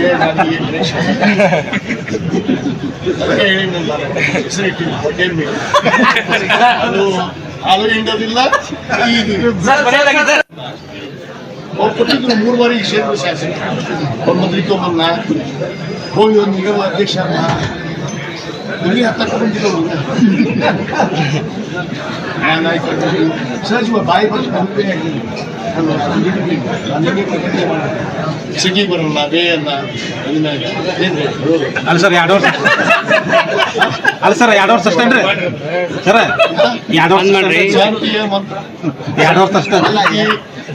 ನನಗೆ ಅದಕ್ಕೆ ಹೇಳಿ ಹೆಸರಿಟ್ಟಿಲ್ಲ ಅದು ಹಾಲು ಹಿಂಡೋದಿಲ್ಲ. ಅವ್ರು ಕೊಟ್ಟಿದ್ರು 3 ಬಾರಿ ಕ್ಷೇತ್ರ ಶಾಸಕ, ಅವ್ರ ಮಂತ್ರಿಕೊಮ್ಮನ್ನ ಹೋಗಿ ಒಂದು ನಿಗಮ ಅಧ್ಯಕ್ಷರನ್ನ ಇಲ್ಲಿ ಹತ್ತಕ್ಕೆ ಬಂದಿಲ್ಲ. ಸಹಜ ಬಾಯಿ ಬಂದು ಸಿಟಿ ಬರಲ್ಲ ವೇ ಅನ್ನ ಅಲ್ಲ ಸರ್ 2 ವರ್ಷ ಅಲ್ಲ ಸರ್ 2 ವರ್ಷ ಅಷ್ಟೇನ್ರಿ ಸರ್ 2 ವರ್ಷ ಮಾಡ್ರಿ 2 ವರ್ಷ ಅಷ್ಟೇ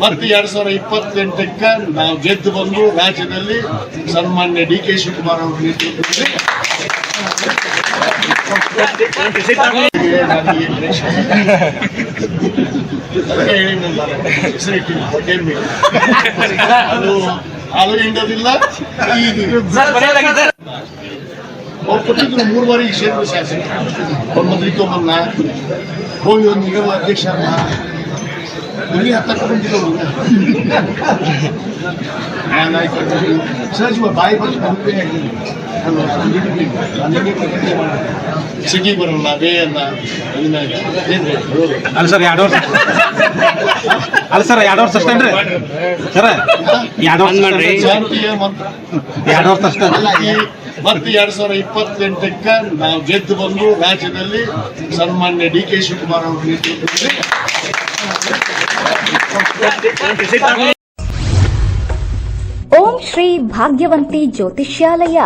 ಮತ್ತೆ 2028ಕ್ಕೆ ನಾವು ಗೆದ್ದು ಬಂದು ರಾಜ್ಯದಲ್ಲಿ ಸನ್ಮಾನ್ಯ ಡಿ.ಕೆ. ಶಿವಕುಮಾರ್ ಅವರ ನೇತೃತ್ವದಲ್ಲಿ ಅದಕ್ಕೆ ಹೇಳಿ ಹೆಸರಿಟ್ಟಿಲ್ಲ ಅದು ಹಾಲು ಹಿಂಡೋದಿಲ್ಲ. ಅವ್ರು ಕೊಟ್ಟಿದ್ರು 3 ಬಾರಿ ಕ್ಷೇತ್ರ ಶಾಸಕ, ಅವ್ರ ಮಂತ್ರಿಕೊಮ್ಮನ್ನ ಹೋಗಿ ಒಂದು ನಿಗಮ ಅಧ್ಯಕ್ಷರನ್ನ ಇಲ್ಲಿ ಹತ್ತಕ್ಕೆ ಬಂದಿಲ್ಲ. ಸಹಜ ಬಾಯಿ ಬಂದು ಸಿಟಿ ಬರಲ್ಲ ವೇ ಅನ್ನ ಅಲ್ಲ ಸರ್ 2 ವರ್ಷ ಅಲ್ಲ ಸರ್ 2 ವರ್ಷ ಅಷ್ಟೇನ್ರಿ ಸರ್ 2 ವರ್ಷ ಮಾಡ್ರಿ 2 ವರ್ಷ ಅಷ್ಟೇ ಮತ್ತೆ 2028ಕ್ಕೆ ನಾವು ಗೆದ್ದು ಬಂದು ರಾಜ್ಯದಲ್ಲಿ ಸನ್ಮಾನ್ಯ ಡಿ.ಕೆ. ಶಿವಕುಮಾರ್ ಅವರ ನೇತೃತ್ವದಲ್ಲಿ ಓಂ ಶ್ರೀ ಭಾಗ್ಯವಂತಿ ಜ್ಯೋತಿಷ್ಯಾಲಯ,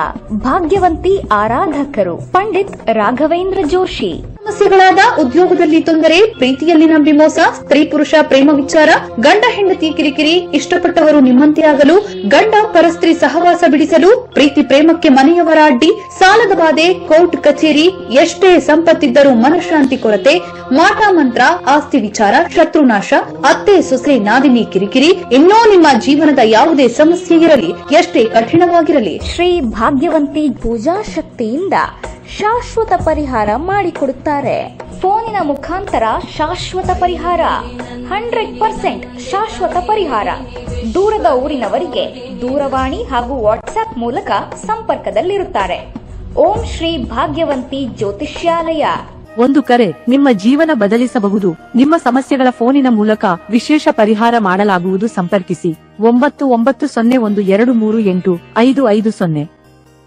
ಭಾಗ್ಯವಂತಿ ಆರಾಧಕರು ಪಂಡಿತ್ ರಾಘವೇಂದ್ರ ಜೋಶಿ. ಸಮಸ್ಯೆಗಳಾದ ಉದ್ಯೋಗದಲ್ಲಿ ತೊಂದರೆ, ಪ್ರೀತಿಯಲ್ಲಿನ ಮೋಸ, ಸ್ತ್ರೀ ಪುರುಷ ಪ್ರೇಮ ವಿಚಾರ, ಗಂಡ ಹೆಂಡತಿ ಕಿರಿಕಿರಿ, ಇಷ್ಟಪಟ್ಟವರು ನಿಮ್ಮಂತೆ ಆಗಲು, ಗಂಡ ಪರಸ್ತ್ರೀ ಸಹವಾಸ ಬಿಡಿಸಲು, ಪ್ರೀತಿ ಪ್ರೇಮಕ್ಕೆ ಮನೆಯವರ ಅಡ್ಡಿ, ಸಾಲದ ಬಾಧೆ, ಕೋರ್ಟ್ ಕಚೇರಿ, ಎಷ್ಟೇ ಸಂಪತ್ತಿದ್ದರೂ ಮನಃಶಾಂತಿ ಕೊರತೆ, ಮಾಟ ಮಂತ್ರ, ಆಸ್ತಿ ವಿಚಾರ, ಶತ್ರುನಾಶ, ಅತ್ತೆ ಸೊಸೆ ನಾದಿನಿ ಕಿರಿಕಿರಿ, ಇನ್ನೂ ನಿಮ್ಮ ಜೀವನದ ಯಾವುದೇ ಸಮಸ್ಯೆ ಇರಲಿ, ಎಷ್ಟೇ ಕಠಿಣವಾಗಿರಲಿ, ಶ್ರೀ ಭಾಗ್ಯವಂತಿ ಪೂಜಾ ಶಕ್ತಿಯಿಂದ ಶಾಶ್ವತ ಪರಿಹಾರ ಮಾಡಿಕೊಡುತ್ತಾರೆ. ಫೋನಿನ ಮುಖಾಂತರ ಶಾಶ್ವತ ಪರಿಹಾರ, 100% ಶಾಶ್ವತ ಪರಿಹಾರ. ದೂರದ ಊರಿನವರಿಗೆ ದೂರವಾಣಿ ಹಾಗೂ ವಾಟ್ಸ್ಆಪ್ ಮೂಲಕ ಸಂಪರ್ಕದಲ್ಲಿರುತ್ತಾರೆ. ಓಂ ಶ್ರೀ ಭಾಗ್ಯವಂತಿ ಜ್ಯೋತಿಷ್ಯಾಲಯ. ಒಂದು ಕರೆ ನಿಮ್ಮ ಜೀವನ ಬದಲಿಸಬಹುದು. ನಿಮ್ಮ ಸಮಸ್ಯೆಗಳ ಫೋನಿನ ಮೂಲಕ ವಿಶೇಷ ಪರಿಹಾರ ಮಾಡಲಾಗುವುದು. ಸಂಪರ್ಕಿಸಿ 9901238550.